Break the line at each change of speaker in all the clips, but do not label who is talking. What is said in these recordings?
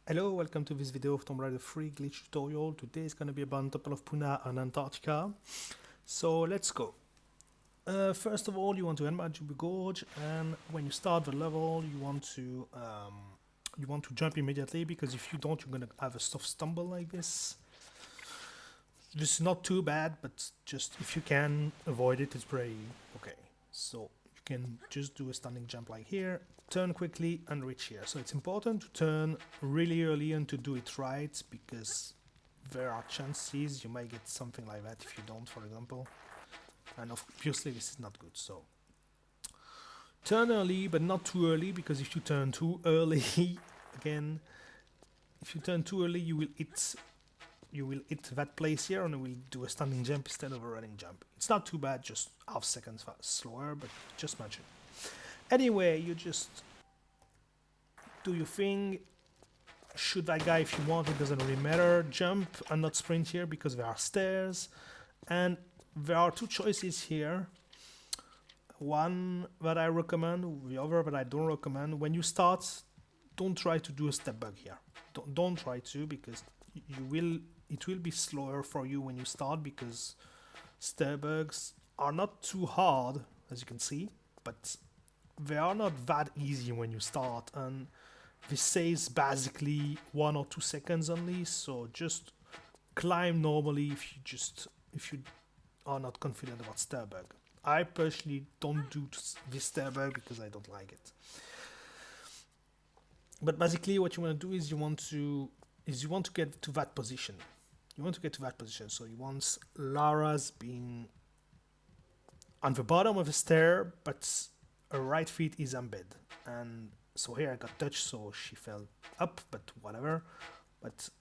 Hello, welcome to this video of Tomb Raider 3 glitch tutorial. Today is going to be about Apel of Puna and Antarctica. So let's go. First of all, you want to enlarge the gorge, and when you start the level, you want to jump immediately, because if you don't, you're going to have a soft stumble like this. This is not too bad, but just if you can avoid it, it's pretty okay. So you can just do a standing jump like here, turn quickly and reach here. So it's important to turn really early and to do it right, because there are chances you might get something like that if you don't, for example. And obviously this is not good, so turn early but not too early, because if you turn too early again, if you turn too early, you will hit that place here and you will do a standing jump instead of a running jump. It's not too bad, just half seconds slower, but just mention. Anyway, you just do your thing, shoot that guy if you want, it doesn't really matter. Jump and not sprint here because there are stairs, and there are two choices here. One that I recommend, the other that I don't recommend. When you start, don't try to do a step bug here. Don't try to, because it will be slower for you when you start, because step bugs are not too hard, as you can see, but they are not that easy when you start, and this saves basically 1 or 2 seconds only. So just climb normally if you are not confident about stair bug. I personally don't do this stair bug because I don't like it. But basically what you want to do is you want to get to that position. So you want Lara's being on the bottom of the stair, but her right feet is embedded, and so here I got touched, so she fell up, but whatever. But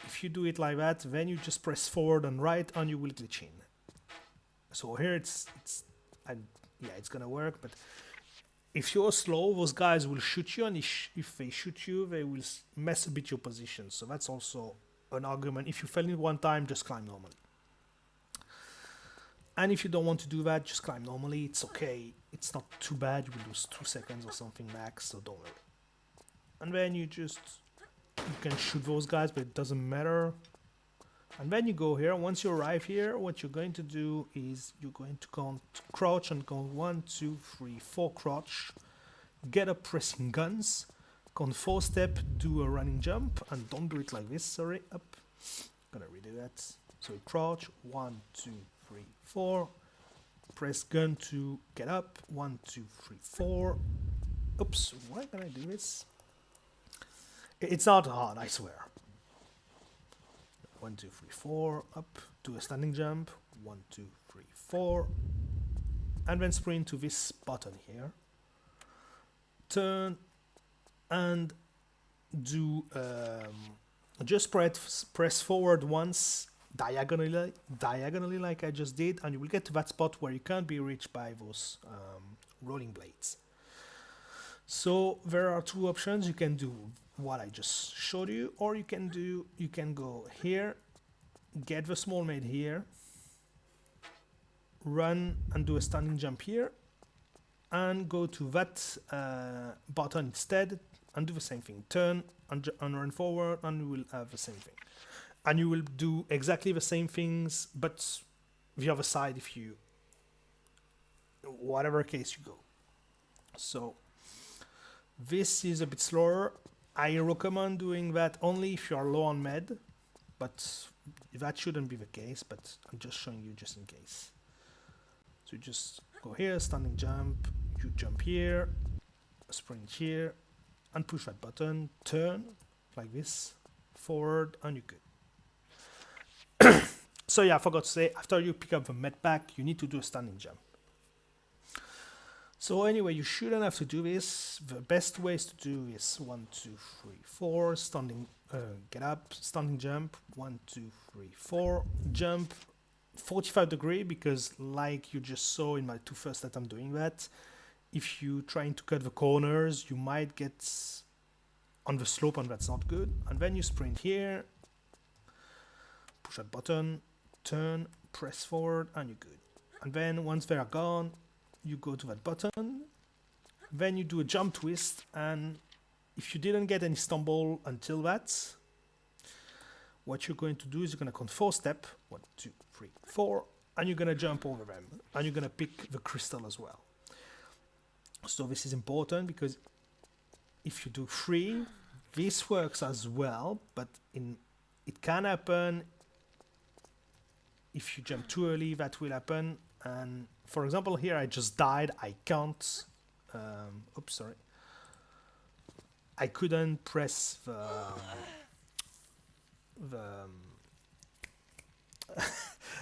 if you do it like that, then you just press forward and right and you will glitch in. So here it's gonna work, but if you're slow, those guys will shoot you, and if they shoot you, they will mess a bit your position. So that's also an argument. If you fell in one time, just climb normally. And if you don't want to do that, just climb normally. It's okay. It's not too bad. You will lose 2 seconds or something max, so don't worry. And then you can shoot those guys, but it doesn't matter. And then you go here. Once you arrive here, what you're going to do is you're going to crouch and count 1, 2, 3, 4 crouch. Get up pressing guns. Count 4 step, do a running jump, and don't do it like this. Sorry, up. Gonna redo that. So crouch 1, 2, 3, 4. Press gun to get up. 1, 2, 3, 4. Oops, why can I do this? It's not hard, I swear. 1, 2, 3, 4. Up. Do a standing jump. 1, 2, 3, 4. And then sprint to this button here. Turn and do just press forward once diagonally like I just did, and you will get to that spot where you can't be reached by those rolling blades. So there are 2 options. You can do what I just showed you, or you can go here, get the small maid here, run and do a standing jump here, and go to that button instead and do the same thing. Turn and run forward, and you will have the same thing. And you will do exactly the same things, but the other side if you, whatever case you go. So this is a bit slower. I recommend doing that only if you are low on med, but that shouldn't be the case, but I'm just showing you just in case. So you just go here, standing jump, you jump here, sprint here, and push that button, turn like this, forward, and you're good. So yeah, I forgot to say, after you pick up the med pack, you need to do a standing jump. So anyway, you shouldn't have to do this. The best ways to do is 1, 2, 3, 4, standing, get up, standing jump, 1, 2, 3, 4, jump, 45 degree, because like you just saw in my 2 first attempts doing that, if you trying to cut the corners, you might get on the slope, and that's not good. And then you sprint here, push that button, turn, press forward, and you're good. And then once they are gone, you go to that button, then you do a jump twist, and if you didn't get any stumble until that, what you're going to do is you're going to count 4 steps, 1, 2, 3, 4, and you're going to jump over them, and you're going to pick the crystal as well. So this is important because if you do 3, this works as well, but it can happen if you jump too early. That will happen. And for example, here I just died. I can't. Oops, sorry. I couldn't press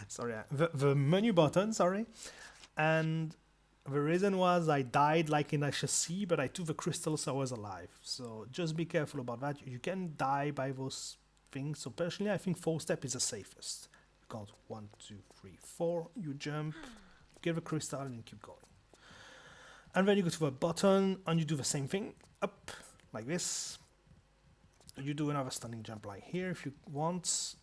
sorry, the menu button. Sorry, and the reason was I died like in HSC, but I took the crystal, so I was alive. So just be careful about that. You can die by those things. So personally, I think 4 step is the safest. You count 1, 2, 3, 4. You jump, get the crystal, and you keep going. And then you go to the button, and you do the same thing, up like this. You do another standing jump like here if you want.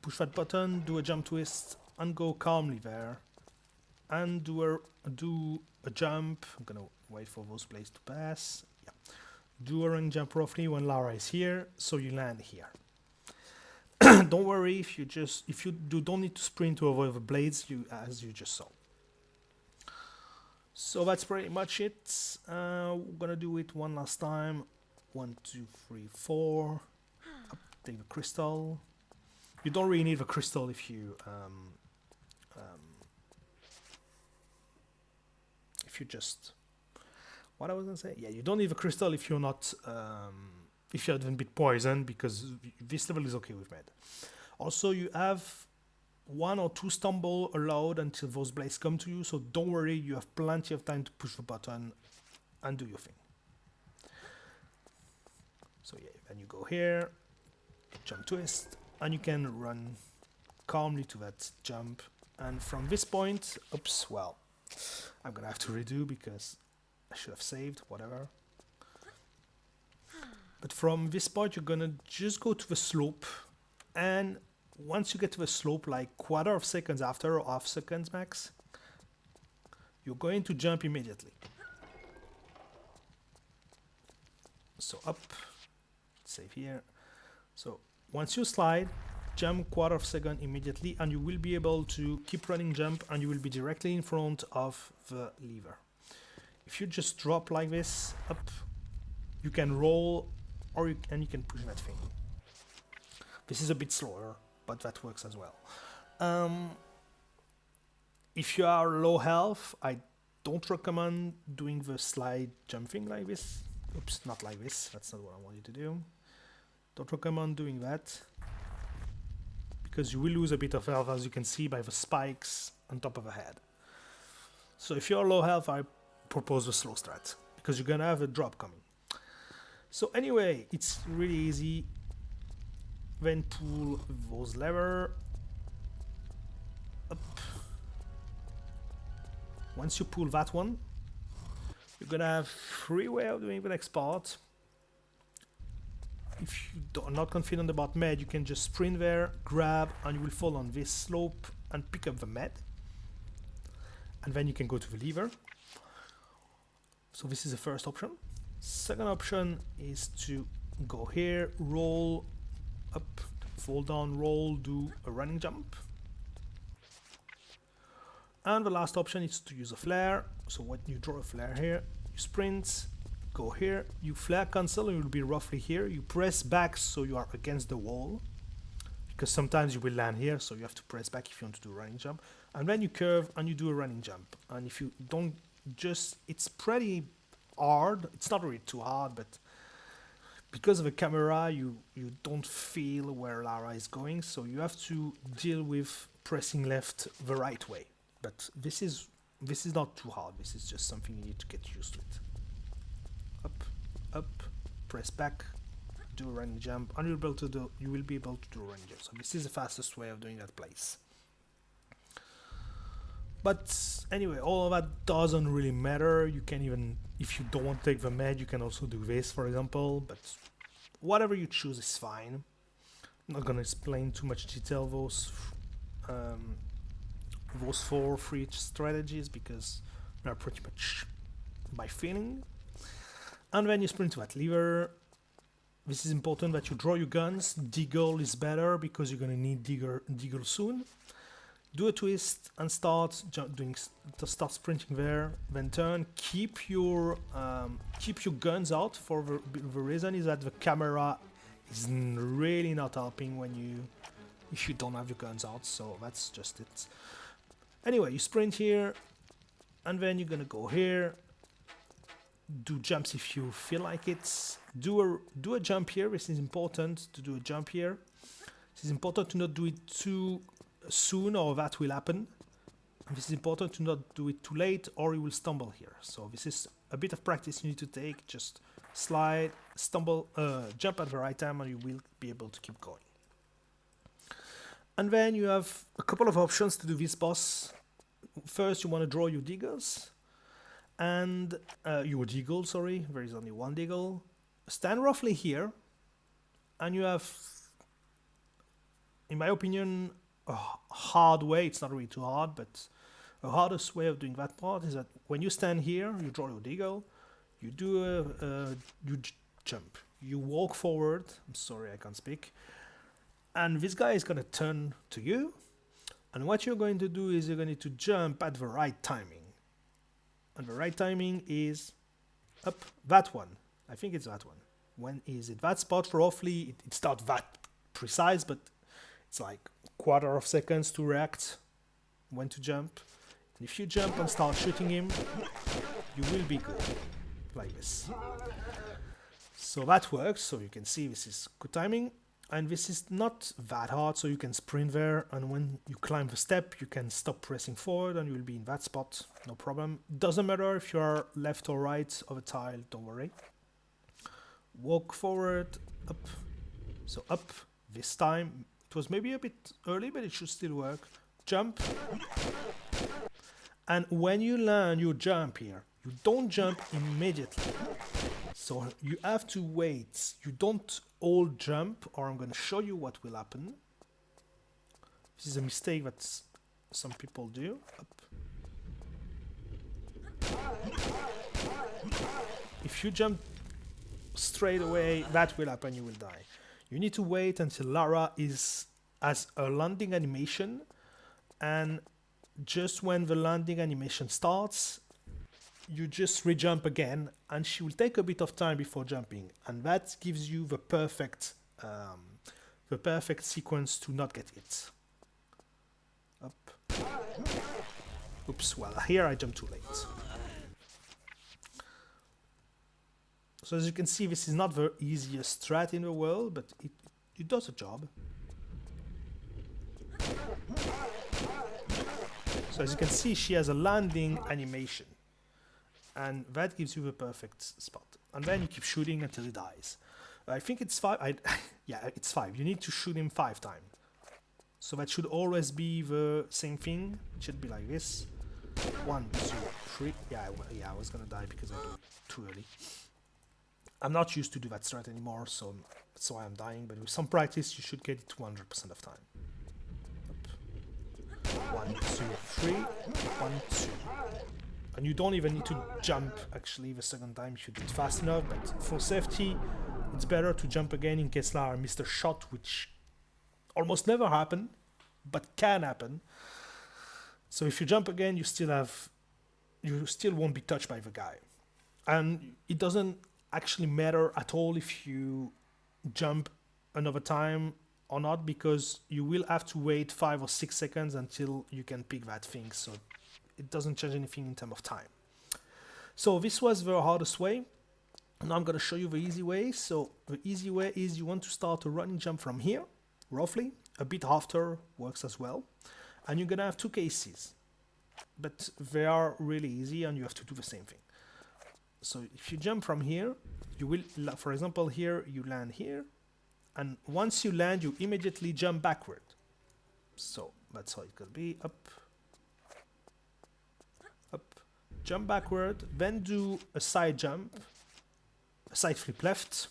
Push that button, do a jump twist, and go calmly there. And do a jump. I'm gonna wait for those blades to pass. Yeah. Do a running jump roughly when Lara is here, so you land here. Don't worry if you don't need to sprint to avoid the blades, as you just saw. So that's pretty much it. We're gonna do it one last time. 1, 2, 3, 4. Up, take the crystal. You don't really need the crystal if you just, what I was gonna say, yeah, you don't need the crystal if you're not if you haven't been poisoned, because this level is okay with med. Also, you have 1 or 2 stumble allowed until those blades come to you, so don't worry, you have plenty of time to push the button and do your thing. So yeah, then you go here, jump twist, and you can run calmly to that jump. And from this point, oops, well, I'm gonna have to redo because I should have saved, whatever. But from this point, you're gonna just go to the slope, and once you get to the slope, like quarter of seconds after, or half seconds max, you're going to jump immediately. So up, save here. So once you slide, jump quarter of second immediately, and you will be able to keep running jump, and you will be directly in front of the lever. If you just drop like this, up, you can roll, or you can push that thing. This is a bit slower, but that works as well. If you are low health, I don't recommend doing the slide jumping like this. Oops, not like this. That's not what I want you to do. Don't recommend doing that, because you will lose a bit of health, as you can see by the spikes on top of the head. So if you're low health, I propose the slow strat, because you're gonna have a drop coming. So anyway, it's really easy. Then pull those lever up. Once you pull that one, you're gonna have 3 ways of doing the next part. If you're not confident about med, you can just sprint there, grab, and you will fall on this slope and pick up the med. And then you can go to the lever. So this is the first option. Second option is to go here, roll up, fall down, roll, do a running jump. And the last option is to use a flare. So when you draw a flare here, you sprint, go here, you flare cancel, and you'll be roughly here. You press back so you are against the wall, because sometimes you will land here, so you have to press back if you want to do a running jump. And then you curve and you do a running jump. And if you don't it's pretty hard. It's not really too hard, but because of the camera, you don't feel where Lara is going, so you have to deal with pressing left the right way. But this is not too hard. This is just something you need to get used to it. Up, up, press back, do a running jump, and you will be able to do a running jump. So this is the fastest way of doing that place. But anyway, all of that doesn't really matter. You can even, if you don't want to take the med, you can also do this, for example. But whatever you choose is fine. I'm not gonna explain too much detail those 4 free strategies, because they're pretty much my feeling. And when you sprint to that lever, this is important that you draw your guns. Deagle is better because you're gonna need deagle soon. Do a twist and start sprinting there. Then turn. Keep your guns out. For the reason is that the camera is really not helping if you don't have your guns out. So that's just it. Anyway, you sprint here, and then you're gonna go here. Do jumps if you feel like it. Do a jump here. This is important to do a jump here. This is important to not do it too soon, or that will happen. And this is important to not do it too late, or you will stumble here. So this is a bit of practice you need to take. Just slide, stumble, jump at the right time, and you will be able to keep going. And then you have a couple of options to do this boss. First, you want to draw your deagles. And your deagle, sorry, there is only one deagle. Stand roughly here, and you have, in my opinion, a hard way. It's not really too hard, but the hardest way of doing that part is that when you stand here, you draw your deagle, you do jump, you walk forward. I'm sorry, I can't speak. And this guy is gonna turn to you, and what you're going to do is you're going to jump at the right timing. And the right timing is up that one. I think it's that one. When is it that spot? Roughly, it's not that precise, but it's like quarter of seconds to react when to jump. And if you jump and start shooting him, you will be good, like this. So that works. So you can see this is good timing. And this is not that hard, so you can sprint there, and when you climb the step, you can stop pressing forward and you'll be in that spot, no problem. Doesn't matter if you are left or right of a tile, don't worry. Walk forward, up, so up this time. It was maybe a bit early, but it should still work. Jump. And when you land your jump here, you don't jump immediately. So you have to wait. You don't all jump, or I'm going to show you what will happen. This is a mistake that some people do. Up. If you jump straight away, that will happen, you will die. You need to wait until Lara has a landing animation, and just when the landing animation starts, you just re-jump again, and she will take a bit of time before jumping, and that gives you the perfect sequence to not get hit. Up. Oops, well, here I jumped too late. So as you can see, this is not the easiest strat in the world, but it does a job. So as you can see, she has a landing animation, and that gives you the perfect spot. And then you keep shooting until he dies. I think it's 5. Yeah, it's 5. You need to shoot him 5 times. So that should always be the same thing. It should be like this. 1, 2, 3. Yeah, I was gonna die because I do it too early. I'm not used to do that strat anymore, so that's why I'm dying. But with some practice, you should get it 200% of time. Up. 1, 2, 3. 1, 2. And you don't even need to jump actually the second time if you do it fast enough, but for safety it's better to jump again in case Lara missed a shot, which almost never happen, but can happen. So if you jump again, you still won't be touched by the guy. And it doesn't actually matter at all if you jump another time or not, because you will have to wait 5 or 6 seconds until you can pick that thing. So it doesn't change anything in terms of time. So this was the hardest way. Now I'm going to show you the easy way. So the easy way is you want to start a running jump from here, roughly. A bit after works as well. And you're going to have 2 cases. But they are really easy and you have to do the same thing. So if you jump from here, you will, for example, here, you land here. And once you land, you immediately jump backward. So that's how it could be. Up. Up, jump backward, then do a side jump, a side flip left,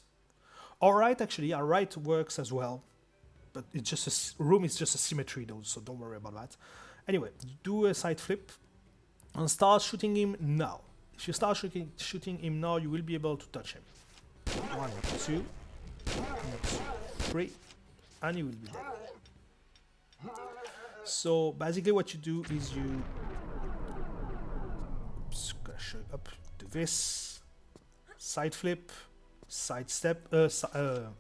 or right. Actually, a right works as well, but it's just room is just a symmetry though, so don't worry about that. Anyway, do a side flip and start shooting him now. if you start shooting him now, you will be able to touch him. 1, 2, 3, and he will be dead. So basically what you do is you gonna show you up, do this, side flip, side step,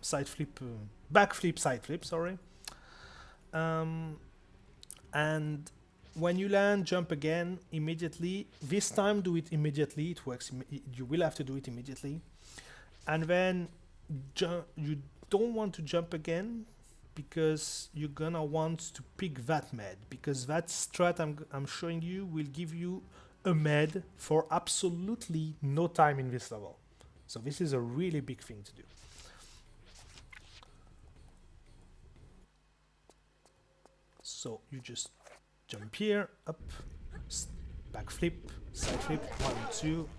side flip, back flip, side flip, sorry. And when you land, jump again immediately. This time do it immediately, it works, you will have to do it immediately. And then you don't want to jump again, because you're gonna want to pick that med, because that strat I'm showing you will give you a med for absolutely no time in this level. So this is a really big thing to do. So you just jump here, up, back flip, side flip, 1, 2,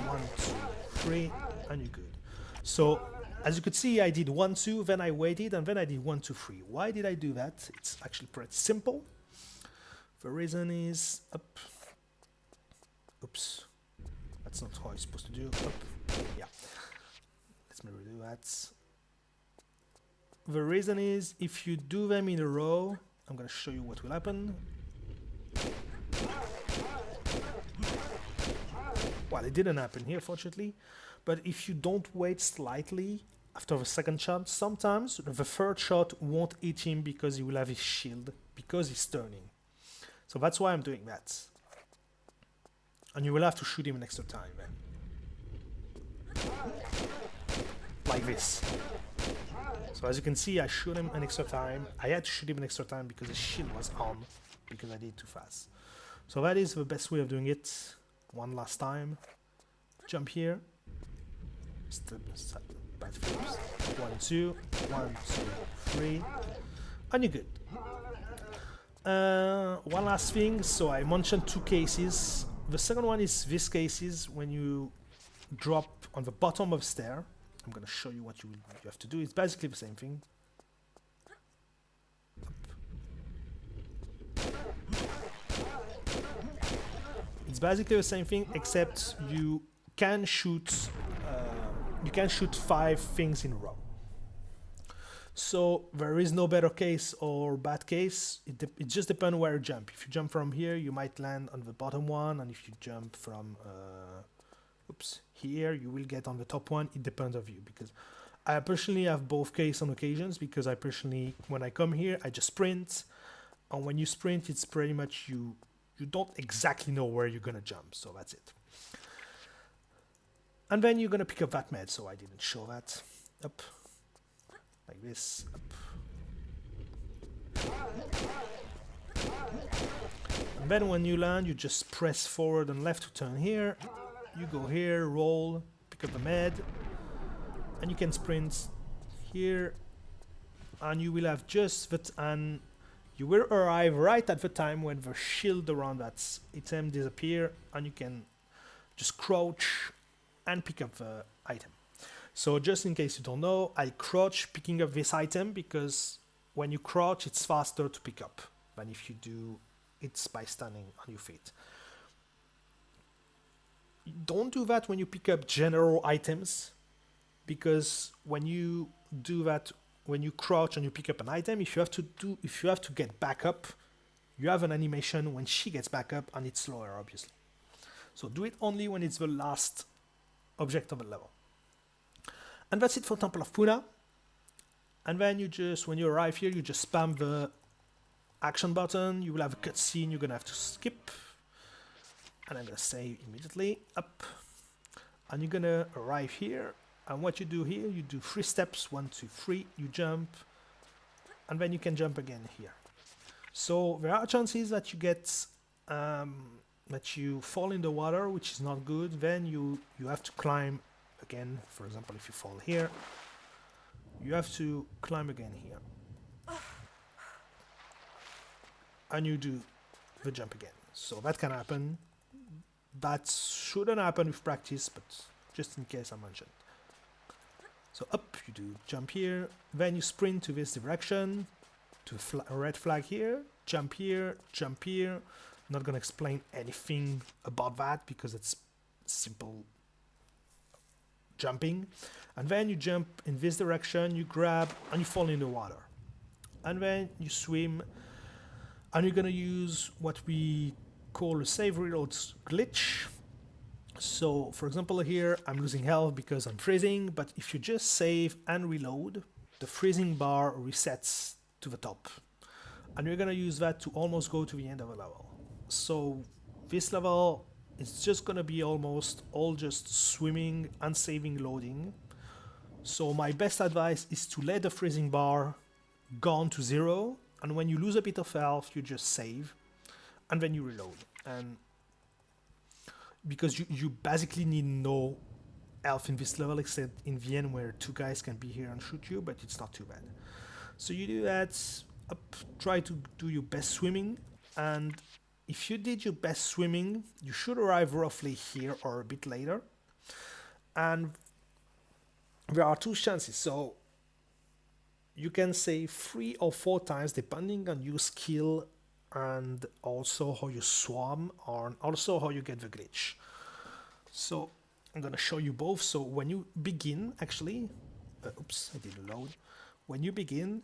1, 2, 3, and you're good. So as you could see, I did 1, 2, then I waited, and then I did 1, 2, 3. Why did I do that? It's actually pretty simple. The reason is up. Oops, that's not how it's supposed to do. Up. Yeah, let's redo that. The reason is, if you do them in a row, I'm gonna show you what will happen. Well, it didn't happen here, fortunately. But if you don't wait slightly after the second shot, sometimes the third shot won't hit him because he will have his shield, because he's turning. So that's why I'm doing that. And you will have to shoot him an extra time then. Like this. So as you can see, I shoot him an extra time. I had to shoot him an extra time because his shield was on, because I did it too fast. So that is the best way of doing it. One last time. Jump here. Step, back flips. 1, 2, 1, 2, 3. And you're good. One last thing. So I mentioned 2 cases. The second one is this cases when you drop on the bottom of the stair. I'm going to show you what you have to do. It's basically the same thing. It's basically the same thing, except you can shoot 5 things in a row. So there is no better case or bad case. It just depends where you jump. If you jump from here, you might land on the bottom one, and if you jump from here, you will get on the top one. It depends on you, because I personally have both case on occasions, because I personally, when I come here, I just sprint, and when you sprint, it's pretty much you don't exactly know where you're gonna jump, so that's it. And then you're gonna pick up that med, so I didn't show that. Up, like this, up. And then when you land, you just press forward and left to turn here. You go here, roll, pick up the med, and you can sprint here, and you will have just that, and you will arrive right at the time when the shield around that item disappear, and you can just crouch and pick up the item. So just in case you don't know, I crouch picking up this item, because when you crouch, it's faster to pick up than if you do it by standing on your feet. Don't do that when you pick up general items, because when you do that, when you crouch and you pick up an item, if you have to get back up, you have an animation when she gets back up, and it's slower, obviously. So do it only when it's the last object of the level. And that's it for Temple of Puna. And then you just, when you arrive here, you just spam the action button. You will have a cutscene you're gonna have to skip. And I'm gonna say immediately up, and you're gonna arrive here, and what you do here, you do 3 steps, 1, 2, 3, you jump, and then you can jump again here. So there are chances that you get that you fall in the water, which is not good. Then you have to climb again. For example, if you fall here, you have to climb again here, and you do the jump again. So that can happen. That shouldn't happen with practice, but just in case I mentioned. So up, you do jump here, then you sprint to this direction, to a red flag here, jump here, jump here. I'm not gonna explain anything about that because it's it's simple jumping. And then you jump in this direction, you grab, and you fall in the water. And then you swim, and you're gonna use what we call a save reload glitch. So for example here, I'm losing health because I'm freezing, but if you just save and reload, the freezing bar resets to the top. And you're gonna use that to almost go to the end of a level. So this level is just gonna be almost all just swimming and saving loading. So my best advice is to let the freezing bar gone to 0, and when you lose a bit of health, you just save, and then you reload. And because you basically need no health in this level, except in the end where 2 guys can be here and shoot you, but it's not too bad. So you do that, try to do your best swimming, and if you did your best swimming, you should arrive roughly here or a bit later. And there are 2 chances, so you can save 3 or 4 times depending on your skill and also how you swam, or also how you get the glitch. So I'm gonna show you both. So when you begin, actually, oops, I didn't load. When you begin,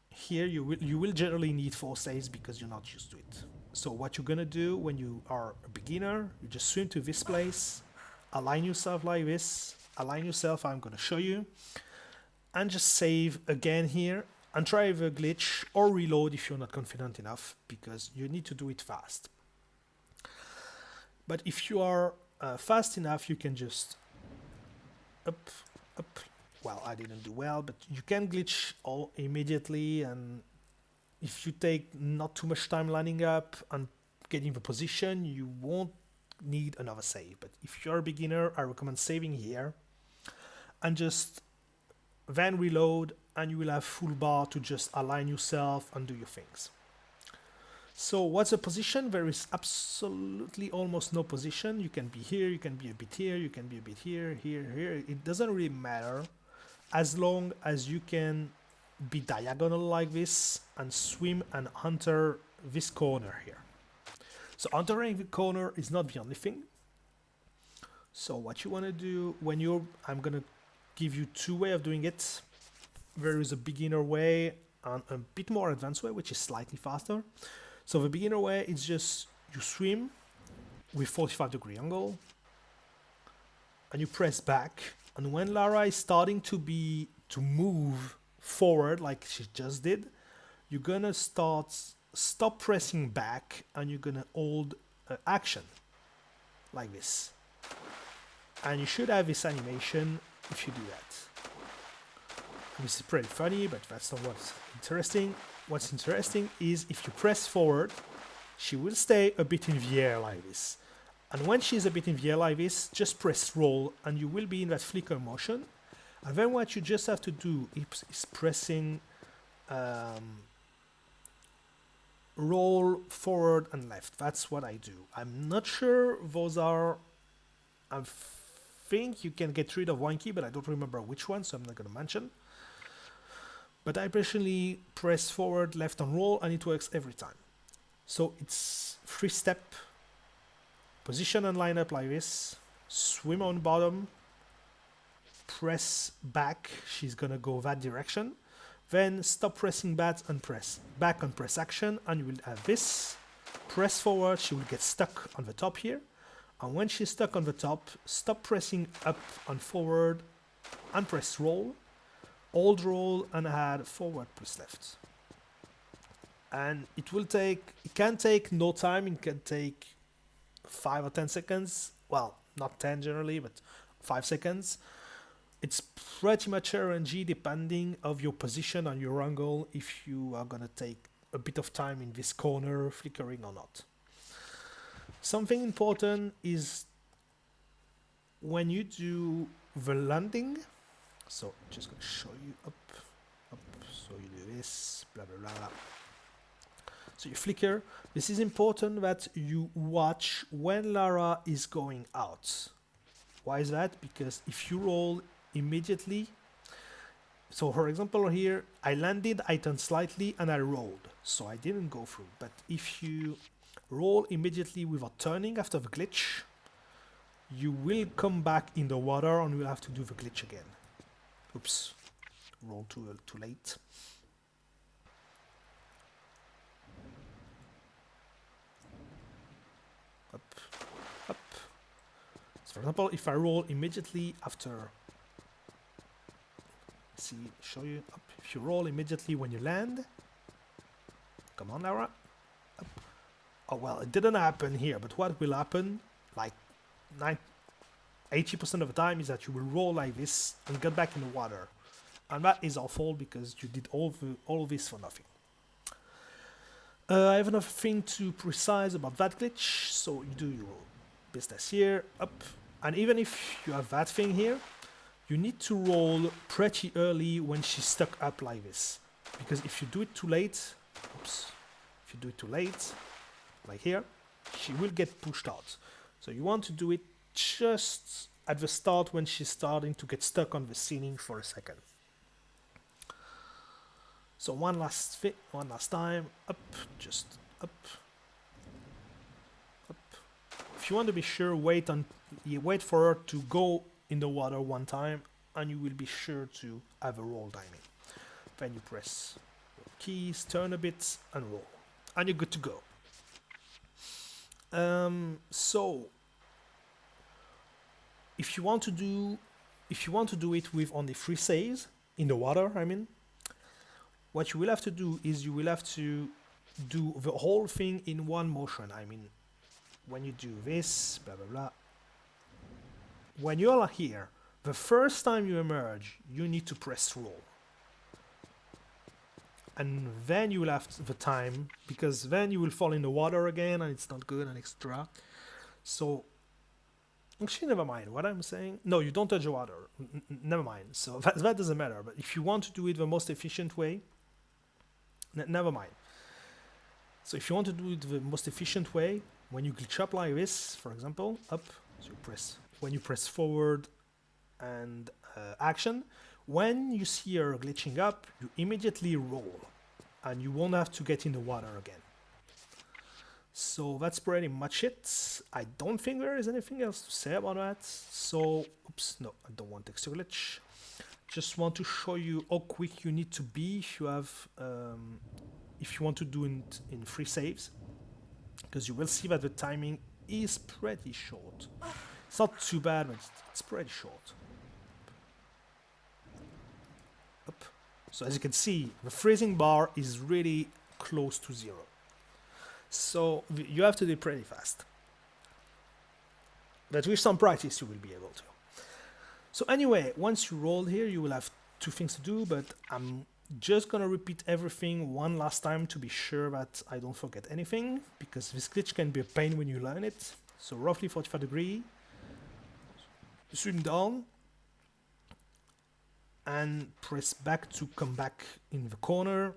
here you will generally need 4 saves because you're not used to it. So what you're gonna do when you are a beginner, you just swim to this place, align yourself like this, align yourself, I'm gonna show you, and just save again here and try the glitch or reload if you're not confident enough, because you need to do it fast. But if you are fast enough, you can just up. Well, I didn't do well, but you can glitch all immediately, and if you take not too much time lining up and getting the position, you won't need another save. But if you're a beginner, I recommend saving here and just then reload, and you will have full bar to just align yourself and do your things. So what's the position? There is absolutely almost no position. You can be here, you can be a bit here, you can be a bit here, here. It doesn't really matter as long as you can be diagonal like this and swim and enter this corner here. So entering the corner is not the only thing. So what you want to do when I'm gonna give you 2 ways of doing it. There is a beginner way and a bit more advanced way, which is slightly faster. So the beginner way is just you swim with 45-degree angle and you press back, and when Lara is starting to move forward like she just did, you're gonna stop pressing back, and you're gonna hold action like this, and you should have this animation if you do that. This is pretty funny, but that's not what's interesting. What's interesting is if you press forward, she will stay a bit in the air like this. And when she's a bit in the air like this, just press roll, and you will be in that flicker motion. And then what you just have to do is pressing roll forward and left. That's what I do. I'm not sure those are... I think you can get rid of one key, but I don't remember which one, so I'm not going to mention. But I personally press forward, left, and roll, and it works every time. So it's 3-step, position and line up like this, swim on bottom, press back, she's gonna go that direction, then stop pressing back and press action, and you will have this, press forward, she will get stuck on the top here, and when she's stuck on the top, stop pressing up and forward, and press roll, hold roll, and add forward plus left. And it can take no time, it can take 5 or 10 seconds, well, not 10 generally, but 5 seconds. It's pretty much RNG depending of your position and your angle, if you are gonna take a bit of time in this corner flickering or not. Something important is when you do the landing, so just gonna show you up, so you do this, blah blah blah blah. So you flicker. This is important that you watch when Lara is going out. Why is that? Because if you roll immediately, so for example here, I landed, I turned slightly, and I rolled, so I didn't go through. But if you roll immediately without turning after the glitch, you will come back in the water and you'll have to do the glitch again. Oops, roll too late. Up, up. So for example, if I roll immediately after, show you up. If you roll immediately when you land, come on, Laura. Up. Oh well, it didn't happen here, but what will happen, like 80% of the time, is that you will roll like this and get back in the water, and that is awful because you did all this for nothing. I have another thing to precise about that glitch. So you do your business here, up, and even if you have that thing here, you need to roll pretty early when she's stuck up like this, because if you do it too late, oops, if you do it too late, like here, she will get pushed out. So you want to do it just at the start when she's starting to get stuck on the ceiling for a second. So one last time, up, just up, up. If you want to be sure, you wait for her to go in the water one time, and you will be sure to have a roll timing. Then you press your keys, turn a bit, and roll, and you're good to go. So if you want to do it with only 3 saves in the water, I mean, what you will have to do is you will have to do the whole thing in one motion. I mean, when you do this, blah blah blah. When you are here, the first time you emerge, you need to press roll. And then you will have the time, because then you will fall in the water again and it's not good and extra. So, actually never mind what I'm saying. No, you don't touch the water. Never mind. So that doesn't matter. But if you want to do it the most efficient way, never mind. So if you want to do it the most efficient way, when you glitch up like this, for example, up, so when you press forward and action, when you see her glitching up, you immediately roll, and you won't have to get in the water again. So that's pretty much it. I don't think there is anything else to say about that. So, oops, no, I don't want texture glitch. Just want to show you how quick you need to be if you have, if you want to do it in 3 saves, because you will see that the timing is pretty short. It's not too bad, but it's pretty short. Up. So as you can see, the freezing bar is really close to 0. So you have to do it pretty fast. But with some practice, you will be able to. So anyway, once you roll here, you will have 2 things to do, but I'm just gonna repeat everything one last time to be sure that I don't forget anything, because this glitch can be a pain when you learn it. So roughly 45 degrees, swim down, and press back to come back in the corner.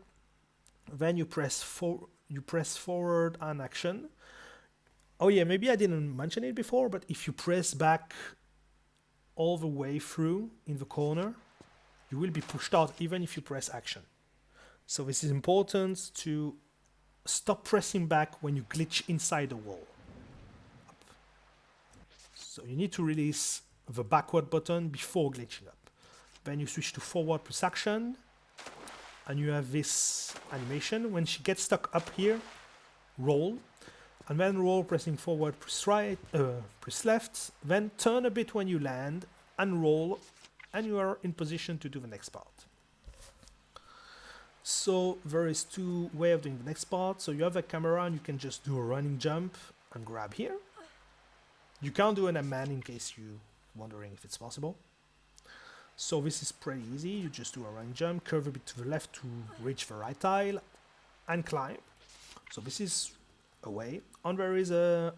Then you press forward and action. Oh yeah, maybe I didn't mention it before, but if you press back all the way through in the corner, you will be pushed out even if you press action. So this is important to stop pressing back when you glitch inside the wall. Up. So you need to release the backward button before glitching up. Then you switch to forward plus action, and you have this animation. When she gets stuck up here, roll, and then roll pressing forward, press right, press left, then turn a bit when you land, and roll, and you are in position to do the next part. So there is 2 ways of doing the next part. So you have a camera and you can just do a running jump and grab here. You can't do an unman in case you're wondering if it's possible. So this is pretty easy. You just do a running jump, curve a bit to the left to reach the right tile, and climb. So this is a way. And there is a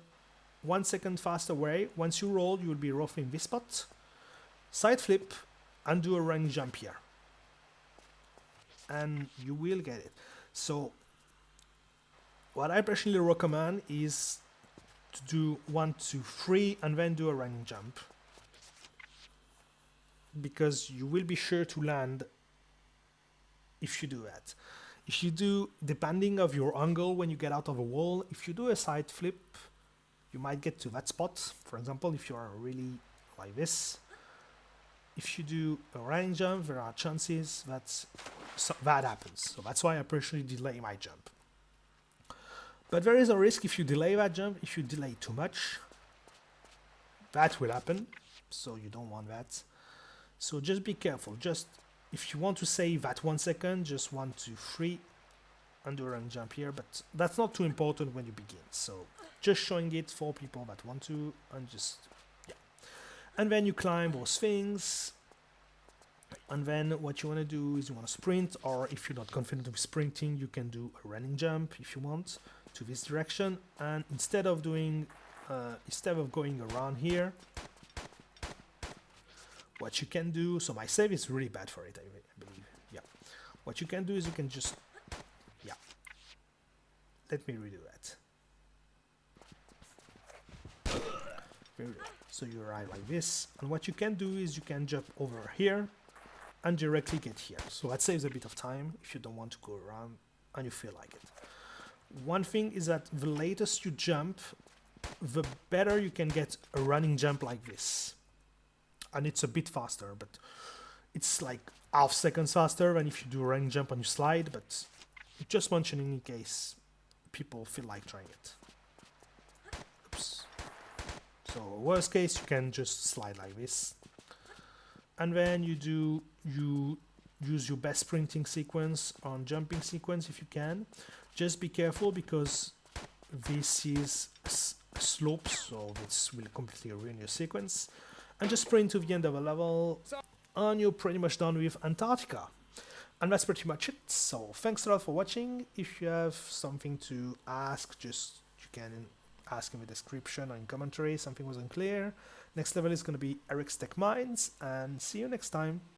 1 second faster way. Once you roll, you will be roughly in this spot. Side flip and do a running jump here. And you will get it. So what I personally recommend is to do 1, 2, 3 and then do a running jump, because you will be sure to land if you do that. If you do, depending of your angle when you get out of a wall, if you do a side flip, you might get to that spot. For example, if you are really like this, if you do a running jump, there are chances that that happens. So that's why I personally delay my jump. But there is a risk if you delay that jump. If you delay too much, that will happen. So you don't want that. So just be careful. Just if you want to save that 1 second, just 1, 2, 3, and do a running jump here. But that's not too important when you begin. So just showing it for people that want to, and just, yeah. And then you climb those things. And then what you want to do is you want to sprint, or if you're not confident with sprinting, you can do a running jump if you want to this direction. And instead of going around here, what you can do, so my save is really bad for it, I believe. Yeah. What you can do is you can just, yeah. Let me redo that. Very good. So you arrive like this, and what you can do is you can jump over here and directly get here. So that saves a bit of time if you don't want to go around and you feel like it. One thing is that the latest you jump, the better you can get a running jump like this. And it's a bit faster, but it's like half seconds faster than if you do a running jump and you slide, but just mentioning in case people feel like trying it. Oops. So worst case, you can just slide like this. And then you use your best sprinting sequence on jumping sequence if you can. Just be careful because this is slope, so this will completely ruin your sequence. And just sprint to the end of a level, and you're pretty much done with Antarctica. And that's pretty much it. So thanks a lot for watching. If you have something to ask, just you can ask in the description or in commentary. Something was unclear. Next level is going to be Eric's Tech Mines, and see you next time.